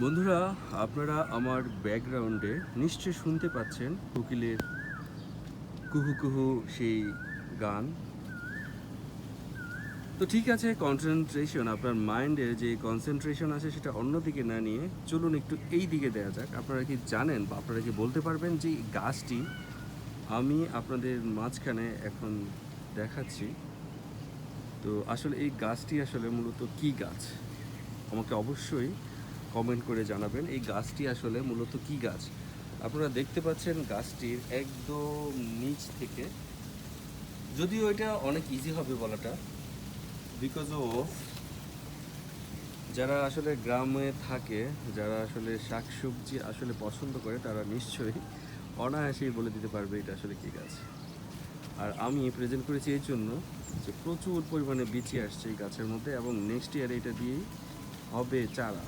বন্ধুরা, আপনারা আমার ব্যাকগ্রাউন্ডে নিশ্চয় শুনতে পাচ্ছেন কোকিলের কুহু কুহু সেই গান। তো ঠিক আছে, কনসেন্ট্রেশন আপনার মাইন্ডের যে কনসেন্ট্রেশন আছে সেটা অন্যদিকে না নিয়ে চলুন একটু এই দিকে দেওয়া যাক। আপনারা কি জানেন বা আপনারা কি বলতে পারবেন যে এই গাছটি আমি আপনাদের মাঝখানে এখন দেখাচ্ছি, তো আসলে এই গাছটি আসলে মূলত কি গাছ? আমাকে অবশ্যই কমেন্ট করে জানাবেন এই গাছটি আসলে মূলত কি গাছ। আপনারা দেখতে পাচ্ছেন গাছটির একদম নিচ থেকে, যদিও এটা অনেক ইজি হবে বলাটা, বিকজ অফ যারা আসলে গ্রামে থাকে, যারা আসলে শাকসবজি আসলে পছন্দ করে, তারা নিশ্চয়ই অনায়াসেই বলে দিতে পারবে এটা আসলে কী গাছ। আর আমি প্রেজেন্ট করেছি এই জন্য যে প্রচুর পরিমাণে বিচি আসছে এই গাছের মধ্যে, এবং নেক্সট ইয়ারে এটা দিয়েই হবে চারা।